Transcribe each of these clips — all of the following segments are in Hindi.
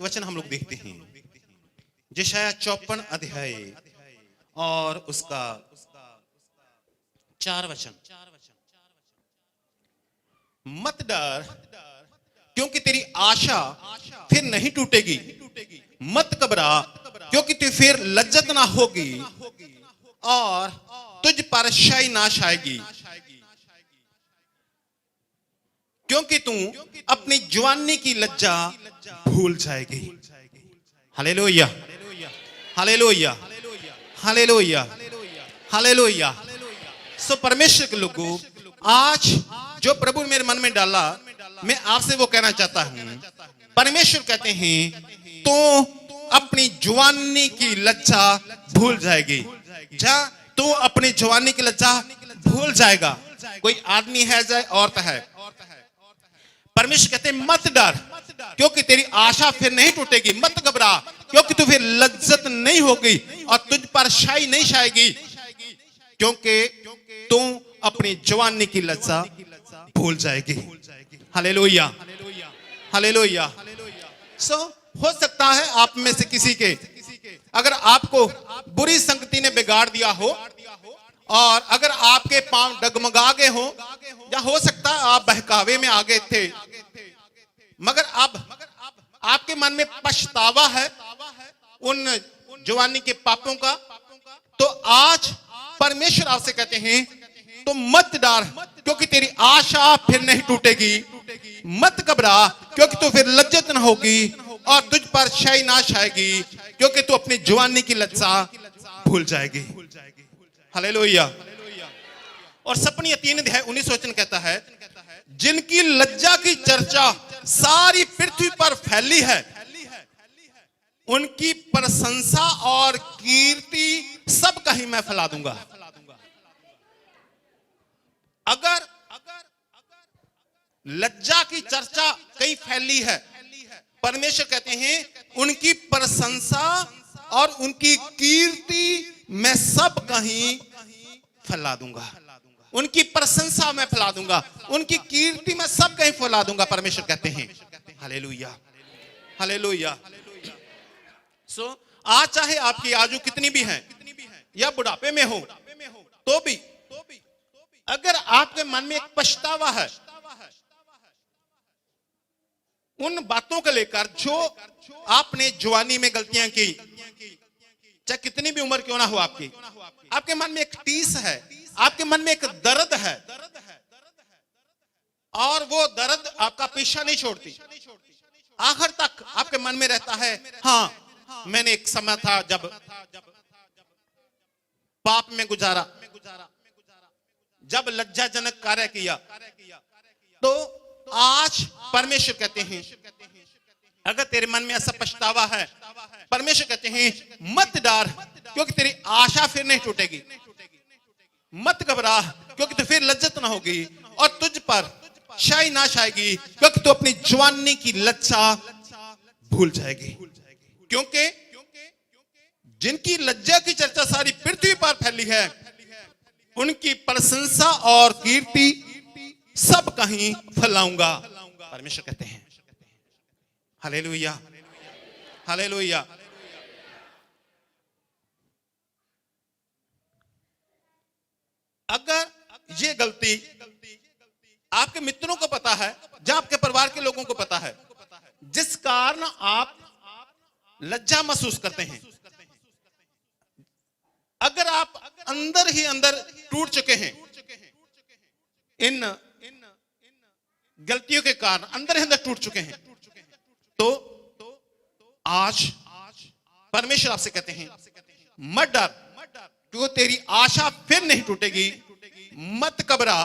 वचन हम लोग देखते हैं यशायाह 54 अध्याय और उसका 4 वचन। मत डर क्योंकि तेरी आशा फिर नहीं टूटेगी, मत घबरा क्योंकि तू फिर लज्जत ना होगी और तुझ पर शाई नाश आएगी, क्योंकि तू अपनी जवानी की लज्जा भूल जाएगी। Hallelujah, hallelujah, hallelujah, hallelujah. So परमेश्वर के लोगों, आज जो प्रभु मेरे मन में डाला, मैं आपसे वो कहना चाहता हूं। परमेश्वर कहते हैं तो अपनी जवानी की लज्जा भूल जाएगी। जा तू अपनी जवानी की लज्जा भूल जाएगा। कोई आदमी है चाहे औरत है, परमेश्वर कहते हैं मत डर क्योंकि तेरी आशा फिर नहीं टूटेगी, मत घबरा क्योंकि तू फिर लज्जत नहीं होगी और तुझ पर शाई नहीं छाएगी, क्योंकि तू अपनी जवानी की लज्जा भूल जाएगी। Hallelujah, hallelujah. सो हो सकता है आप में से किसी के, अगर आपको बुरी संगति ने बिगाड़ दिया हो और अगर आपके पांव डगमगा गए हो, या हो सकता है आप बहकावे में आ गए थे, मगर अब आपके मन में पछतावा है उन जवानी के पापों का, तो आज परमेश्वर आपसे कहते हैं तो मत डर क्योंकि तेरी आशा फिर नहीं टूटेगी, मत घबरा क्योंकि तू फिर लज्जत न होगी और तुझ पर शाई नाश आएगी, क्योंकि तू अपनी जवानी की लज्जा भूल जाएगी। हालेलुया। और सपनी 3 अध्याय 19 वचन कहता है जिनकी लज्जा की चर्चा सारी पृथ्वी पर फैली है, उनकी प्रशंसा और कीर्ति सब कहीं मैं फैला दूंगा। अगर लज्जा की चर्चा कहीं फैली है, परमेश्वर कहते हैं उनकी प्रशंसा और उनकी कीर्ति मैं सब कहीं फैला दूंगा। उनकी प्रशंसा मैं फैला दूंगा, उनकी कीर्ति मैं सब कहीं फैला दूंगा, परमेश्वर कहते हैं। Hallelujah, hallelujah. सो आज चाहे आपकी आयु कितनी भी है या बुढ़ापे में हो, तो भी अगर आपके मन में एक पछतावा है उन बातों को लेकर जो आपने जवानी में गलतियां की, चाहे कितनी भी उम्र क्यों ना हो आपकी, आपके मन में एक टीस है, आपके मन में एक दर्द है और वो दर्द आपका पीछा नहीं छोड़ती, आखिर तक आपके मन में रहता है। हाँ, मैंने एक समय था जब पाप में गुजारा, जब लज्जाजनक कार्य किया, तो आज परमेश्वर कहते हैं अगर तेरे मन में ऐसा पछतावा है, परमेश्वर कहते हैं मत डर क्योंकि तेरी आशा फिर नहीं टूटेगी, मत घबरा क्योंकि तो फिर लज्जत ना होगी और तुझ पर शाई नाश आएगी, क्योंकि तू अपनी जवानी की लज्जा भूल जाएगी। क्योंकि जिनकी लज्जा की चर्चा सारी पृथ्वी पर फैली है, उनकी प्रशंसा और कीर्ति सब कहीं फैलाऊंगा, परमेश्वर कहते हैं। Hallelujah, hallelujah. अगर ये गलती आपके मित्रों को पता है, या आपके परिवार के लोगों को पता है, जिस कारण आप लज्जा महसूस करते हैं, अगर आप अंदर ही अंदर टूट चुके हैं इन गलतियों के कारण, अंदर ही अंदर टूट चुके हैं, तो आज परमेश्वर आपसे कहते हैं मत डर क्योंकि तेरी आशा फिर नहीं टूटेगी, मत घबरा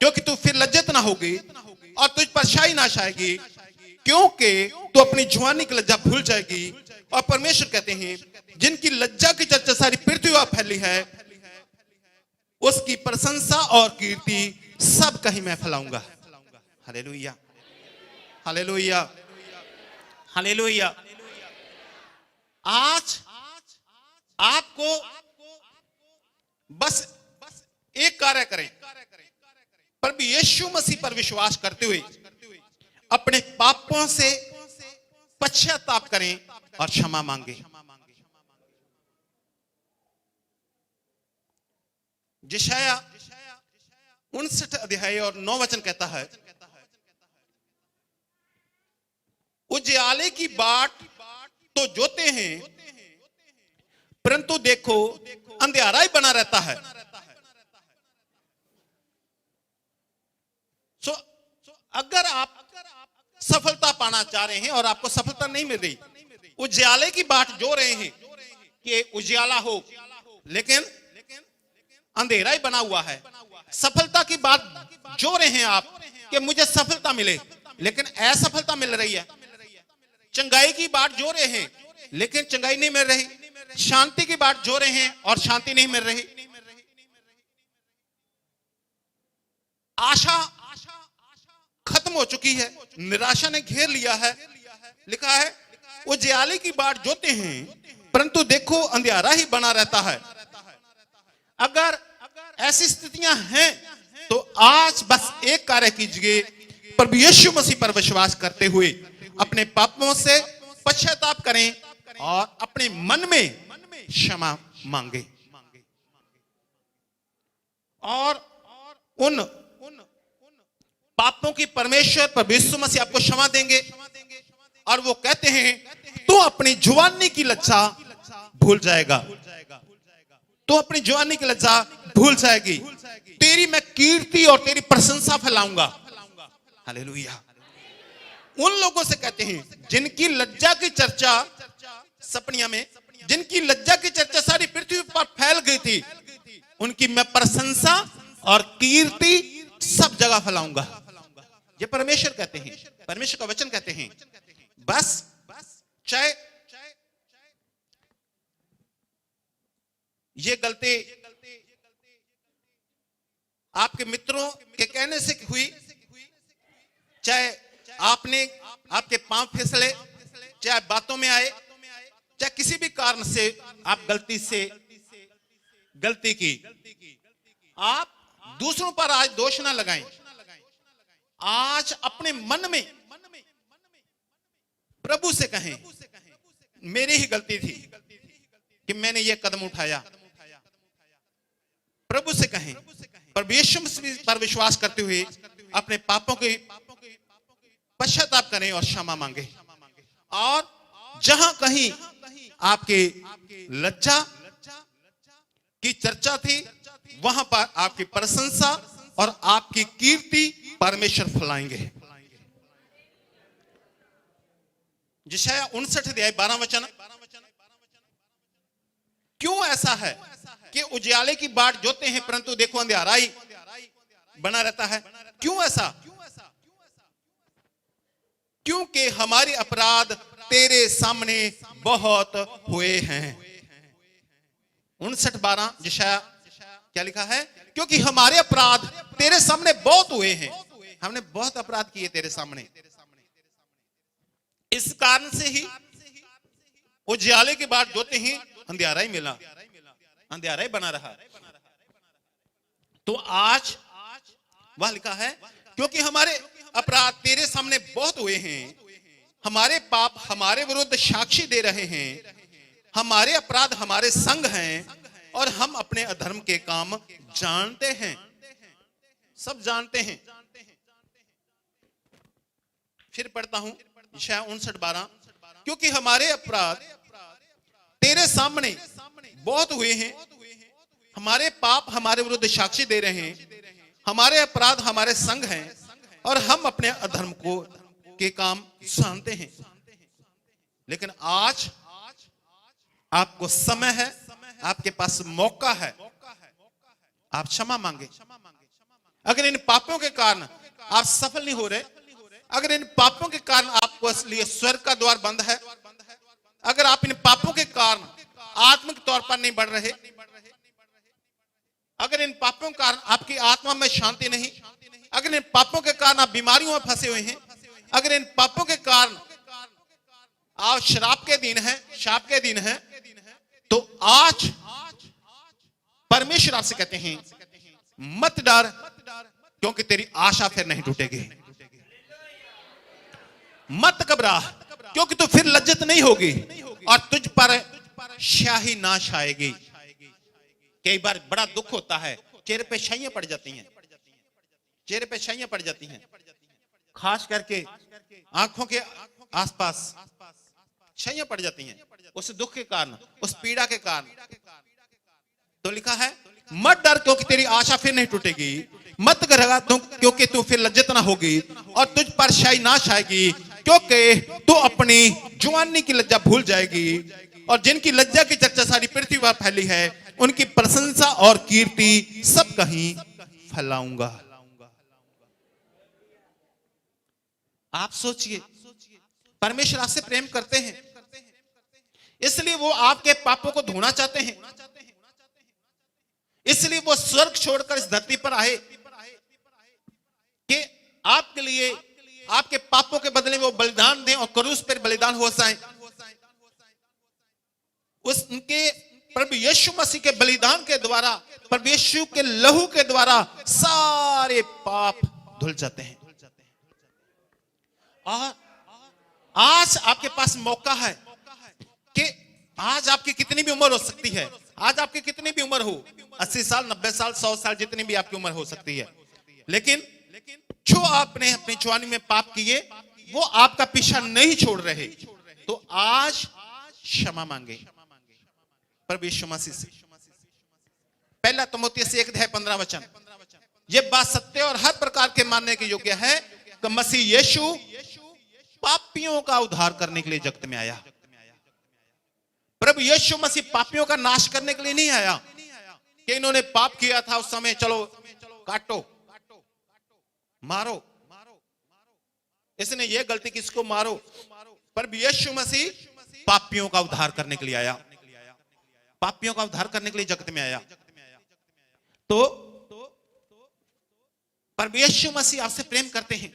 क्योंकि तू फिर लज्जत ना होगी और तुझ पर शाई नाश आएगी, क्योंकि तू अपनी जवानी की लज्जा भूल जाएगी। और परमेश्वर कहते हैं जिनकी लज्जा की चर्चा सारी पृथ्वी पर फैली है, उसकी प्रशंसा और कीर्ति सब कहीं मैं फैलाऊंगा। Hallelujah, hallelujah, hallelujah. आज आपको बस एक कार्य करें, प्रभु यीशु मसीह पर विश्वास करते हुए अपने पापों से पश्चाताप करें और क्षमा मांगे। यशायाह 59 अध्याय और 9 वचन कहता है, उजियाले की बाट तो जोते हैं, परंतु देखो अंधियारा ही बना रहता है। अगर आप सफलता पाना चाह रहे हैं और आपको सफलता नहीं मिल रही, उजियाले की बाट जो रहे हैं कि उजियाला हो, लेकिन अंधेरा ही बना हुआ है। सफलता की बात जो रहे हैं आप कि मुझे सफलता मिले, लेकिन असफलता मिल रही है। चंगाई की बात जो रहे हैं, लेकिन चंगाई नहीं मिल रही। शांति की बात जो रहे हैं और शांति नहीं मिल रही। आशा खत्म हो चुकी है, निराशा ने घेर लिया है। लिखा है, उजियाले की बात जोते हैं, परंतु देखो अंधियारा ही बना रहता है। अगर ऐसी स्थितियां हैं तो आज बस एक कार्य कीजिए, प्रभु यीशु मसीह पर विश्वास करते हुए अपने पापों से पश्चाताप करें और अपने मन में क्षमा मांगे, और उन पापों की परमेश्वर प्रभु यीशु मसीह आपको क्षमा देंगे। और वो कहते हैं, तू अपनी जवानी की लज्जा भूल जाएगा, तो अपनी जवानी की लज्जा भूल जाएगी। तेरी मैं कीर्ति और तेरी प्रशंसा फैलाऊंगा। हालेलुया। उन लोगों से कहते हैं जिनकी लज्जा की चर्चा सपनिया में, जिनकी लज्जा की चर्चा सारी पृथ्वी पर फैल गई थी, उनकी मैं प्रशंसा और कीर्ति सब जगह फैलाऊंगा। ये परमेश्वर कहते हैं, परमेश्वर का वचन कहते हैं। बस चाहे ये गलती आपके मित्रों के कहने से हुई, चाहे आपने आपके पांव फिसले, चाहे बातों में आए, चाहे किसी भी कारण से आप गलती की, आप दूसरों पर आज दोष ना लगाएं। आज अपने मन में प्रभु से कहें, मेरी ही गलती थी कि मैंने ये कदम उठाया। प्रभु से कहें, प्रभु यीशु मसीह पर विश्वास करते हुए अपने पापों के पश्चाताप करें और क्षमा मांगे। और जहां कहीं आपके लज्जा की चर्चा थी, वहां पर आपकी प्रशंसा और आपकी कीर्ति परमेश्वर फैलाएंगे। यशायाह 59 अध्याय 12 वचन, क्यों ऐसा है कि उजियाले की बाट जोते हैं, परंतु देखो अंधियारा ही बना रहता है? क्यों ऐसा? क्योंकि हमारे अपराध तेरे सामने बहुत हुए हैं। 59:12 यशायाह क्या लिखा है? क्योंकि हमारे अपराध तेरे सामने बहुत हुए हैं। हमने बहुत अपराध किए तेरे सामने। इस कारण से ही उजियाले की बाट जोते ही अंधियारा ही मिला, अंधियारा ही बना रहा। तो आज वह लिखा है, क्योंकि हमारे अपराध तेरे सामने बहुत हुए हैं, हमारे पाप हमारे विरुद्ध साक्षी दे रहे हैं, हमारे अपराध हमारे संग हैं, और हम अपने अधर्म के काम जानते हैं, सब जानते हैं। फिर पढ़ता हूं यशायाह 59:12, क्योंकि हमारे अपराध तेरे सामने बहुत हुए हैं, हमारे पाप हमारे विरुद्ध साक्षी दे रहे हैं, हमारे अपराध हमारे संग हैं, और हम अपने अधर्म के काम जानते हैं। लेकिन आज आपको समय है, आपके पास मौका है, आप क्षमा मांगे। अगर इन पापों के कारण आप सफल नहीं हो रहे, अगर इन पापों के कारण आपको लिए स्वर्ग का द्वार बंद है, अगर आप इन पापों के कारण आत्मिक तौर पर नहीं बढ़ रहे, अगर इन पापों के कारण आपकी आत्मा में शांति नहीं, अगर इन पापों के कारण आप बीमारियों में फंसे हुए हैं, अगर इन पापों के कारण आप शराब के दिन हैं, शाप के दिन हैं, तो आज परमेश्वर आपसे कहते हैं, मत डर, क्योंकि तेरी आशा फिर नहीं टूटेगी। मत घबरा, क्योंकि तू फिर लज्जित नहीं होगी और तुझ पर स्याही ना छाएगी। कई बार बड़ा दुख होता है, चेहरे पे स्याहियां पड़ जाती हैं, चेहरे पे स्याहियां पड़ जाती हैं, खास करके आंखों के आसपास स्याहियां पड़ जाती हैं उस दुख के कारण, उस पीड़ा के कारण। तो लिखा है मत डर क्योंकि तेरी आशा फिर नहीं टूटेगी, मत घबरा क्योंकि तू फिर लज्जित ना होगी और तुझ पर स्याही ना छाएगी, क्योंकि तू अपनी जवानी की लज्जा भूल जाएगी। और जिनकी लज्जा की चर्चा सारी पृथ्वी पर फैली है, उनकी प्रशंसा और कीर्ति सब कहीं फैलाऊंगा। आप सोचिए, परमेश्वर आपसे प्रेम करते हैं, इसलिए वो आपके पापों को धोना चाहते हैं, इसलिए वो स्वर्ग छोड़कर इस धरती पर आए कि आपके लिए, आपके पापों के बदले वो बलिदान दें और क्रूस पर बलिदान हो जाए। उसके प्रभु यीशु मसीह के बलिदान के द्वारा, प्रभु यीशु के लहू के द्वारा सारे पाप धुल जाते हैं। और आज आपके पास मौका है कि आज आपकी कितनी भी उम्र हो सकती है, आज आपकी कितनी भी उम्र हो, 80 साल, 90 साल, 100 साल, जितनी भी आपकी उम्र हो सकती है, लेकिन जो आपने अपनी जवानी में पाप किए वो आपका पीछा नहीं छोड़ रहे, तो आज क्षमा मांगे प्रभु यीशु मसीह से। पहला तिमोथेयुस 1:15 ये बात सत्य और हर प्रकार के मानने के योग्य है कि मसीह यीशु पापियों का उद्धार करने के लिए जगत में आया। प्रभु यीशु मसीह पापियों का नाश करने के लिए नहीं आया कि इन्होंने पाप किया था उस समय चलो काटो मारो, इसने ये गलती किसको मारो। प्रभु यीशु मसीह पापियों का उद्धार करने के लिए आया, पापियों का उद्धार करने के लिए जगत में आया। तो प्रभु यीशु मसीह आपसे प्रेम करते हैं,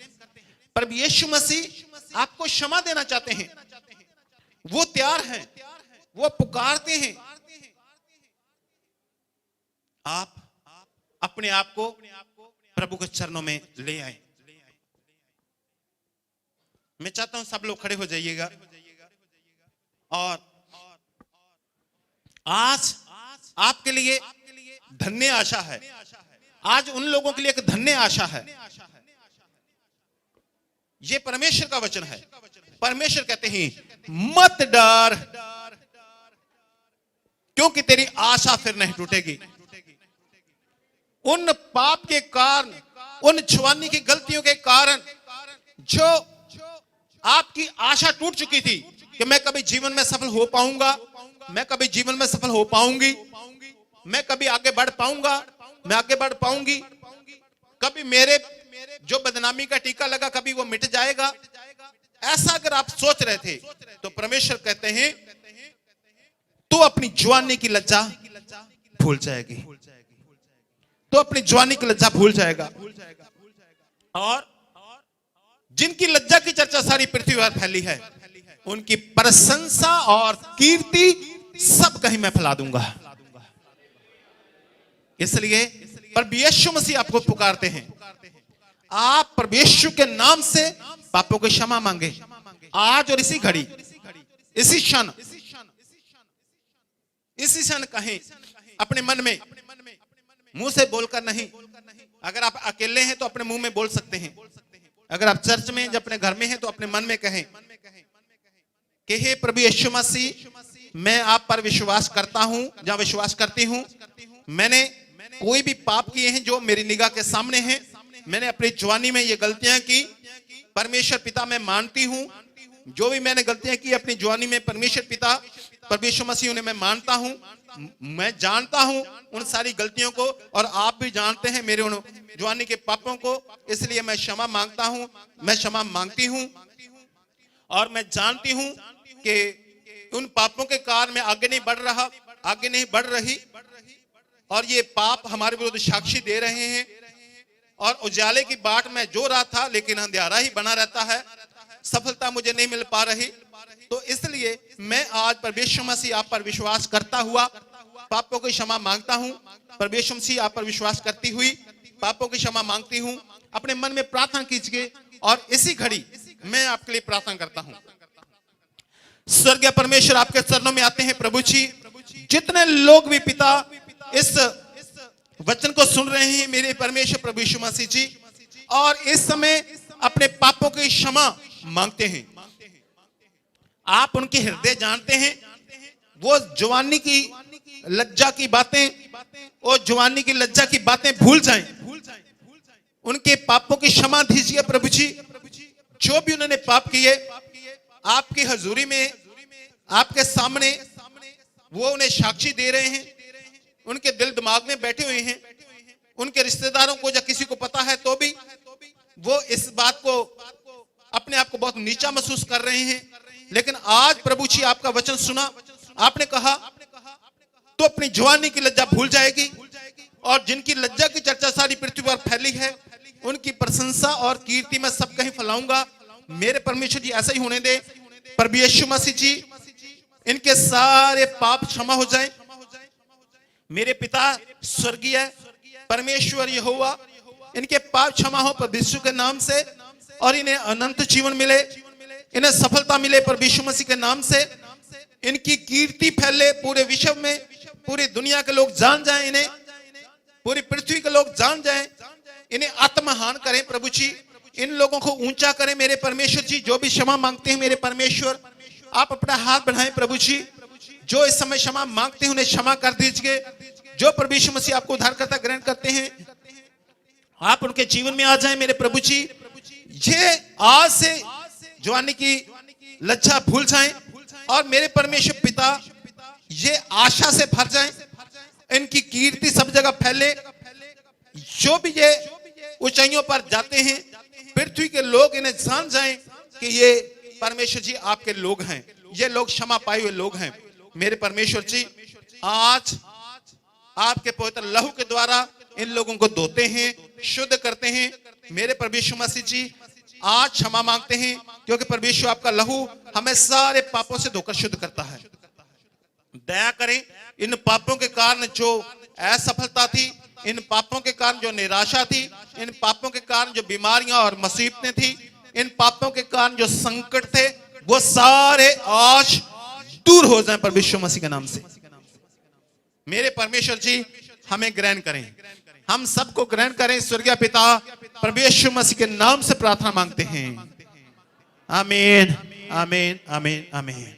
प्रभु यीशु मसीह आपको क्षमा देना चाहते हैं, वो तैयार हैं, वो पुकारते हैं। आप अपने आप को प्रभु के चरणों में ले आए। मैं चाहता हूं सब लोग खड़े हो जाइएगा और आज आपके लिए धन्य आशा है, आज उन लोगों के लिए एक धन्य आशा है। ये परमेश्वर का वचन है। परमेश्वर कहते हैं मत डर क्योंकि तेरी आशा फिर नहीं टूटेगी। उन पाप के कारण, उन जवानी की गलतियों के कारण जो आपकी आशा टूट चुकी थी कि मैं कभी जीवन में सफल हो पाऊंगा, मैं कभी जीवन में सफल हो पाऊंगी, मैं कभी आगे बढ़ पाऊंगा, मैं आगे बढ़ पाऊंगी, कभी मेरे जो बदनामी का टीका लगा कभी वो मिट जाएगा, ऐसा अगर आप सोच रहे थे तो परमेश्वर कहते हैं तू अपनी जवानी की लज्जा भूल जाएगी, तो अपनी जवानी की लज्जा भूल जाएगा। और जिनकी लज्जा की चर्चा सारी पृथ्वी पर फैली है, उनकी प्रशंसा और कीर्ति सब कहीं मैं फैला दूंगा। इसलिए प्रभु यीशु मसीह आपको पुकारते हैं, आप प्रभु यीशु के नाम से पापों की क्षमा मांगे आज और इसी घड़ी, इसी क्षण, इसी क्षण कहें अपने मन में, मुंह से बोलकर नहीं। अगर आप अकेले हैं तो अपने मुंह में बोल सकते हैं, अगर आप चर्च में जब अपने घर में हैं तो अपने मन में कहें कि हे प्रभु यीशु मसीह, मैं आप पर विश्वास करता हूं या विश्वास करती हूं, मैंने कोई भी पाप किए हैं जो मेरी निगाह के सामने हैं, मैंने अपनी जवानी में ये गलतियां की, परमेश्वर पिता मैं मानती हूं, जो भी मैंने गलतियां की अपनी जवानी में परमेश्वर पिता प्रभु यीशु मसीह उन्हें मैं मानता हूं, मैं जानता हूं उन सारी गलतियों को, और आप भी जानते हैं मेरे उन जवानी के पापों को, इसलिए मैं क्षमा मांगता हूं, मैं क्षमा मांगती हूं। और मैं जानती हूं कि उन पापों के कारण मैं आगे नहीं बढ़ रहा, आगे नहीं बढ़ रही, और ये पाप हमारे विरुद्ध साक्षी दे रहे हैं, और उजाले की बाट में जो रहा था लेकिन अंधेरा ही बना रहता है, सफलता मुझे नहीं मिल पा रही। तो इसलिए मैं आज प्रभु यीशु मसीह आप पर विश्वास करता हुआ पापों की क्षमा मांगता हूं, प्रभु यीशु मसीह आप पर विश्वास करती हुई पापों की क्षमा मांगती हूं। अपने मन में प्रार्थना कीजिए और इसी घड़ी मैं आपके लिए प्रार्थना करता हूं। स्वर्गीय परमेश्वर आपके चरणों में आते हैं प्रभु जी। जितने लोग भी पिता इस वचन को सुन रहे हैं मेरे परमेश्वर प्रभु यीशु मसीह जी, और इस समय अपने पापों की क्षमा मांगते हैं। आप उनके हृदय जानते हैं। वो जवानी की लज्जा की बातें, वो जवानी की लज्जा की बातें भूल जाएं। उनके पापों की क्षमा दीजिए प्रभु जी। जो भी उन्होंने पाप किए आपकी हजूरी में, आपके सामने वो उन्हें साक्षी दे रहे हैं। उनके दिल दिमाग में बैठे हुए हैं। उनके रिश्तेदारों को या किसी को पता है तो भी वो इस बात को, अपने आप को बहुत नीचा महसूस कर रहे हैं। लेकिन आज प्रभु जी आपका वचन सुना, आपने कहा तो अपनी जवानी की लज्जा भूल जाएगी, और जिनकी लज्जा की चर्चा सारी पृथ्वी पर फैली है उनकी प्रशंसा और कीर्ति मैं सब कहीं फैलाऊंगा। मेरे परमेश्वर जी ऐसा ही होने दे। प्रभु यीशु मसीह जी इनके सारे पाप क्षमा हो जाएं। मेरे पिता स्वर्गीय परमेश्वर यहोवा, इनके पाप क्षमा हो प्रभु यीशु के नाम से, और इन्हें अनंत जीवन मिले, इन्हें सफलता मिले प्रभु यीशु मसीह के नाम से। इनकी कीर्ति फैले पूरे विश्व में, पूरी दुनिया के लोग जान जाएं, इन्हें पूरी पृथ्वी के लोग जान जाएं। इन्हें आत्महान करें प्रभु जी, इन लोगों को ऊंचा करें मेरे परमेश्वर जी। जो भी क्षमा मांगते हैं मेरे परमेश्वर, आप अपना हाथ बढ़ाएं प्रभु जी। जो इस समय क्षमा मांगते हैं उन्हें क्षमा कर दीजिए। जो प्रभु यीशु मसीह आपको उद्धारकर्ता ग्रहण करते हैं, आप उनके जीवन में आ जाएं मेरे प्रभु जी। ये आज से जवानी की लज्जा भूल जाएं, और मेरे परमेश्वर पिता ये आशा से भर जाएं। इनकी कीर्ति सब जगह फैले। जो भी ये ऊंचाइयों पर जाते हैं पृथ्वी के लोग इन्हें जान जाएं कि ये परमेश्वर जी आपके लोग हैं, ये लोग क्षमा पाए हुए लोग हैं। मेरे परमेश्वर जी आज आपके पवित्र लहू के द्वारा इन लोगों को धोते हैं, शुद्ध करते हैं। मेरे परमेश्वर मसीह जी आज क्षमा मांगते हैं, क्योंकि परमेश्वर आपका लहू हमें सारे पापों से धोकर शुद्ध करता है। दया करें। इन पापों के कारण जो असफलता थी, इन पापों के कारण जो निराशा थी, इन पापों के कारण जो बीमारियां और मुसीबतें थी, इन पापों के कारण जो संकट थे, वो सारे आज दूर हो जाएं परमेश्वर मसीह के नाम से। मेरे परमेश्वर जी हमें ग्रहण करें, हम सबको ग्रहण करें। स्वर्गीय पिता परमेश्वर मसीह के नाम से प्रार्थना मांगते हैं। आमीन, आमीन, आमीन, आमीन।